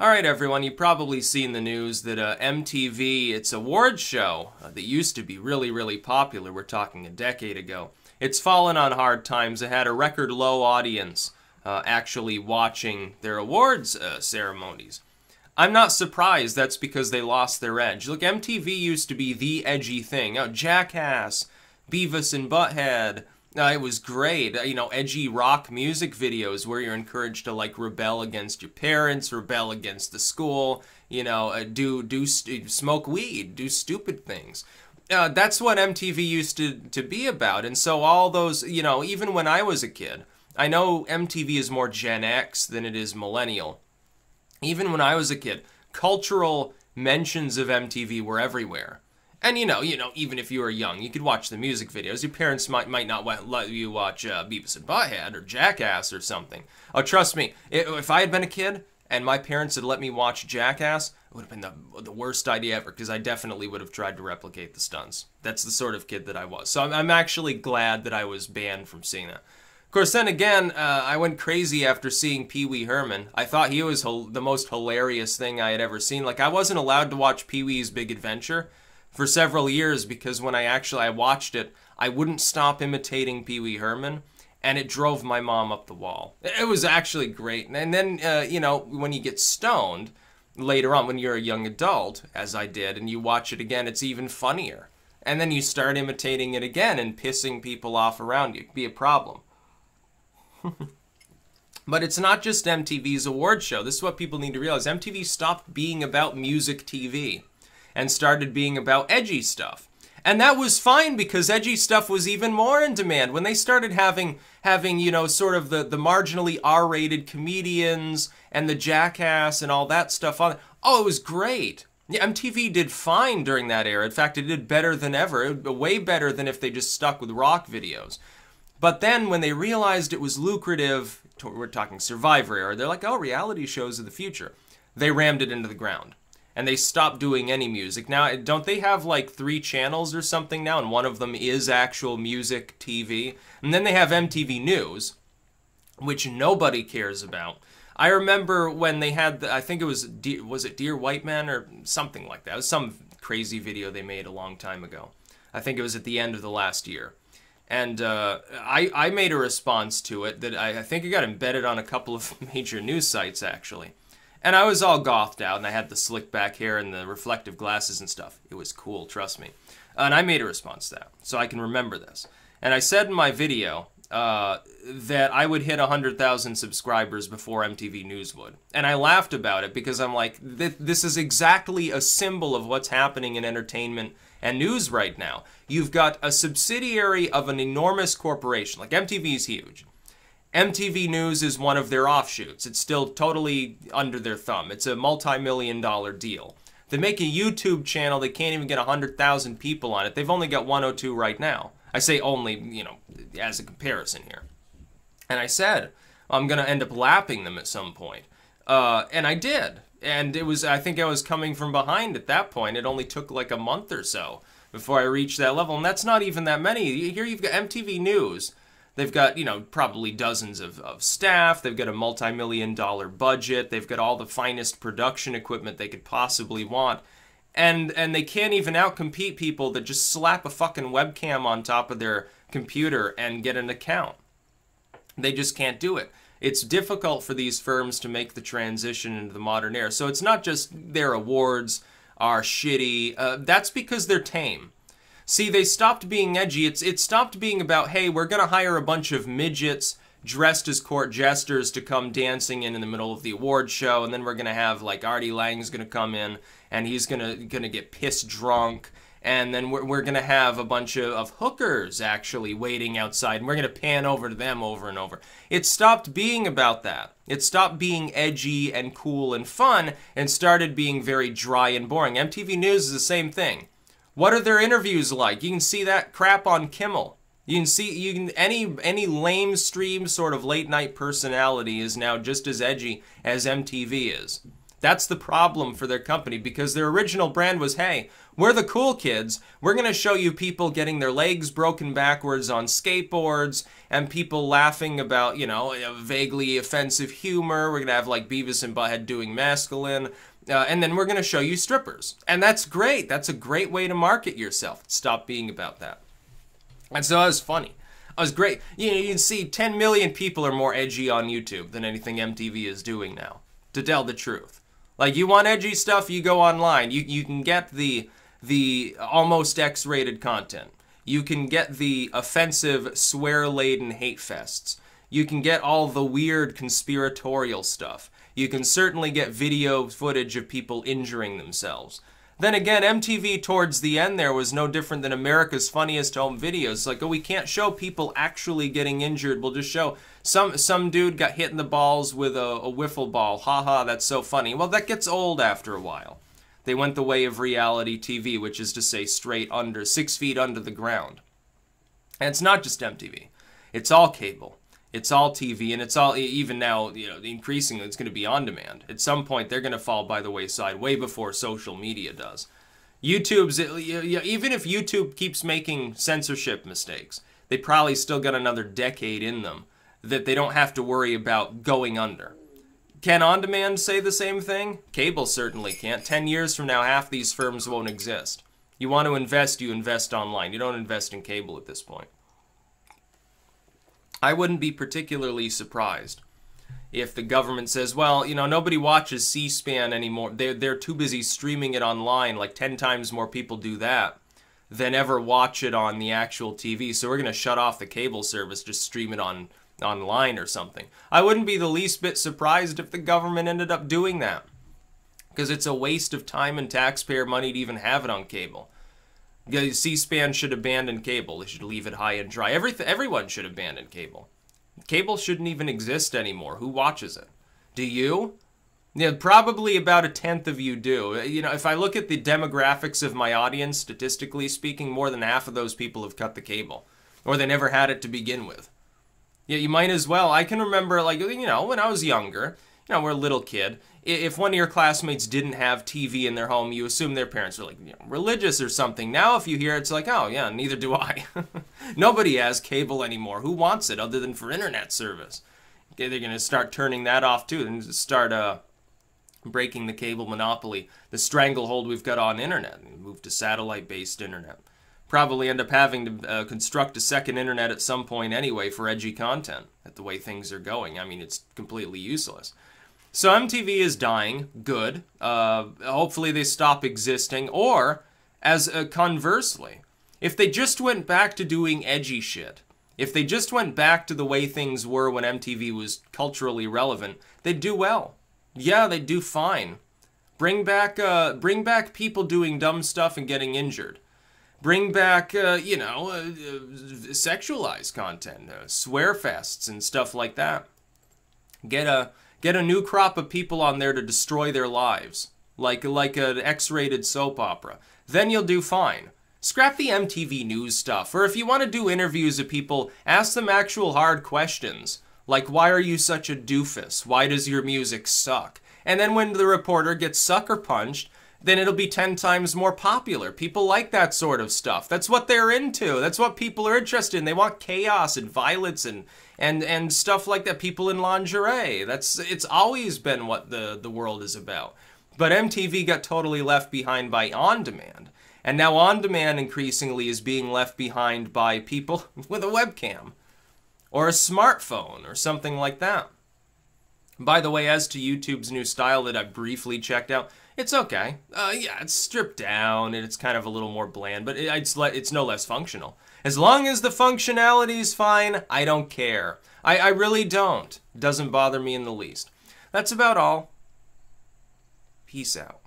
Alright everyone, you've probably seen the news that MTV, its awards show that used to be really popular, we're talking a decade ago, it's fallen on hard times. It had a record low audience actually watching their awards ceremonies. I'm not surprised. That's because they lost their edge. Look, MTV used to be the edgy thing. Oh, Jackass, Beavis and Butthead. It was great. Edgy rock music videos where you're encouraged to like rebel against your parents, rebel against the school, smoke weed, do stupid things. That's what MTV used to be about. And so all those, even when I was a kid, I know MTV is more Gen X than it is millennial. Even when I was a kid, cultural mentions of MTV were everywhere. And even if you were young, you could watch the music videos. Your parents might not let you watch Beavis and Butthead or Jackass or something. Oh, trust me, if I had been a kid and my parents had let me watch Jackass, it would have been the worst idea ever, because I definitely would have tried to replicate the stunts. That's the sort of kid that I was. So I'm actually glad that I was banned from seeing that. Of course, then again, I went crazy after seeing Pee Wee Herman. I thought he was the most hilarious thing I had ever seen. Like, I wasn't allowed to watch Pee Wee's Big Adventure for several years because when I watched it, I wouldn't stop imitating Pee Wee Herman, and it drove my mom up the wall. It was actually great. And then, when you get stoned later on, when you're a young adult, as I did, and you watch it again, it's even funnier. And then you start imitating it again and pissing people off around you. It could be a problem. But it's not just MTV's award show. This is what people need to realize. MTV stopped being about music TV and started being about edgy stuff. And that was fine because edgy stuff was even more in demand. When they started having sort of the marginally R-rated comedians and the Jackass and all that stuff on, oh, it was great. Yeah, MTV did fine during that era. In fact, it did better than ever. Way better than if they just stuck with rock videos. But then when they realized it was lucrative, we're talking Survivor era, they're like, oh, reality shows of the future. They rammed it into the ground. And they stopped doing any music. Now, don't they have like 3 channels or something now? And one of them is actual music TV. And then they have MTV News, which nobody cares about. I remember when they had, I think it was it Dear White Man or something like that. It was some crazy video they made a long time ago. I think it was at the end of the last year. And I made a response to it that I think it got embedded on a couple of major news sites, actually. And I was all gothed out, and I had the slick back hair and the reflective glasses and stuff. It was cool, trust me. And I made a response to that, so I can remember this. And I said in my video that I would hit 100,000 subscribers before MTV News would. And I laughed about it because I'm like, this is exactly a symbol of what's happening in entertainment and news right now. You've got a subsidiary of an enormous corporation, like MTV's huge. MTV News is one of their offshoots. It's still totally under their thumb. It's a multi-million-dollar deal. They make a YouTube channel that can't even get 100,000 people on it. They've only got 102 right now. I say only, as a comparison here. And I said, I'm going to end up lapping them at some point. And I did. And I think I was coming from behind at that point. It only took like a month or so before I reached that level. And that's not even that many. Here you've got MTV News. They've got, probably dozens of staff. They've got a multi-million-dollar budget. They've got all the finest production equipment they could possibly want. And they can't even outcompete people that just slap a fucking webcam on top of their computer and get an account. They just can't do it. It's difficult for these firms to make the transition into the modern era. So it's not just their awards are shitty. That's because they're tame. See, they stopped being edgy. It stopped being about, hey, we're going to hire a bunch of midgets dressed as court jesters to come dancing in the middle of the award show, and then we're going to have, like, Artie Lang's going to come in, and he's going to get pissed drunk, and then we're going to have a bunch of hookers, actually, waiting outside, and we're going to pan over to them over and over. It stopped being about that. It stopped being edgy and cool and fun, and started being very dry and boring. MTV News is the same thing. What are their interviews like? You can see that crap on Kimmel. Any lamestream sort of late night personality is now just as edgy as MTV is. That's the problem for their company, because their original brand was, hey, we're the cool kids. We're going to show you people getting their legs broken backwards on skateboards and people laughing about, you know, vaguely offensive humor. We're going to have like Beavis and Butthead doing masculine. And then we're going to show you strippers. And that's great. That's a great way to market yourself. Stop being about that. And so that was funny. It was great. You know, you can see 10 million people are more edgy on YouTube than anything MTV is doing now, to tell the truth. Like, you want edgy stuff, you go online. You can get the almost X-rated content. You can get the offensive, swear-laden hate fests. You can get all the weird conspiratorial stuff. You can certainly get video footage of people injuring themselves. Then again, MTV towards the end there was no different than America's Funniest Home Videos. Like, oh, we can't show people actually getting injured. We'll just show some dude got hit in the balls with a wiffle ball. Haha, that's so funny. Well, that gets old after a while. They went the way of reality TV, which is to say straight under, 6 feet under the ground. And it's not just MTV. It's all cable. It's all TV, and it's all, even now, you know, increasingly it's going to be on demand. At some point, they're going to fall by the wayside way before social media does. YouTube's, even if YouTube keeps making censorship mistakes, they probably still got another decade in them that they don't have to worry about going under. Can on-demand say the same thing? Cable certainly can't. 10 years from now, half these firms won't exist. You want to invest, you invest online. You don't invest in cable at this point. I wouldn't be particularly surprised if the government says, well, you know, nobody watches C-SPAN anymore. They're too busy streaming it online. Like 10 times more people do that than ever watch it on the actual TV. So we're going to shut off the cable service, just stream it online or something. I wouldn't be the least bit surprised if the government ended up doing that, because it's a waste of time and taxpayer money to even have it on cable. C-SPAN should abandon cable. They should leave it high and dry. Everyone should abandon cable. Cable shouldn't even exist anymore. Who watches it? Do you? Yeah, probably about 1/10 of you do. You know, if I look at the demographics of my audience, statistically speaking, more than half of those people have cut the cable, or they never had it to begin with. Yeah, you might as well. I can remember, like, you know, when I was younger, you know, we're a little kid. If one of your classmates didn't have TV in their home, you assume their parents were, like, you know, religious or something. Now, if you hear it, it's like, oh, yeah, neither do I. Nobody has cable anymore. Who wants it other than for internet service? Okay, they're going to start turning that off, too, and start breaking the cable monopoly, the stranglehold we've got on internet, and move to satellite-based internet. Probably end up having to construct a second internet at some point anyway for edgy content, at the way things are going. I mean, it's completely useless. So MTV is dying. Good. Hopefully they stop existing. Or, as conversely, if they just went back to doing edgy shit, if they just went back to the way things were when MTV was culturally relevant, they'd do well. Yeah, they'd do fine. Bring back people doing dumb stuff and getting injured. Bring back, you know, sexualized content, swear fests and stuff like that. Get a new crop of people on there to destroy their lives, like an X-rated soap opera. Then you'll do fine. Scrap the MTV News stuff, or if you want to do interviews of people, ask them actual hard questions, like, why are you such a doofus? Why does your music suck? And then when the reporter gets sucker punched, then it'll be 10 times more popular. People like that sort of stuff. That's what they're into. That's what people are interested in. They want chaos and violence and stuff like that. People in lingerie. It's always been what the world is about. But MTV got totally left behind by on-demand. And now on-demand increasingly is being left behind by people with a webcam or a smartphone or something like that. By the way, as to YouTube's new style that I briefly checked out, it's okay. Yeah, it's stripped down and it's kind of a little more bland, but it's no less functional. As long as the functionality's fine, I don't care. I really don't. It doesn't bother me in the least. That's about all. Peace out.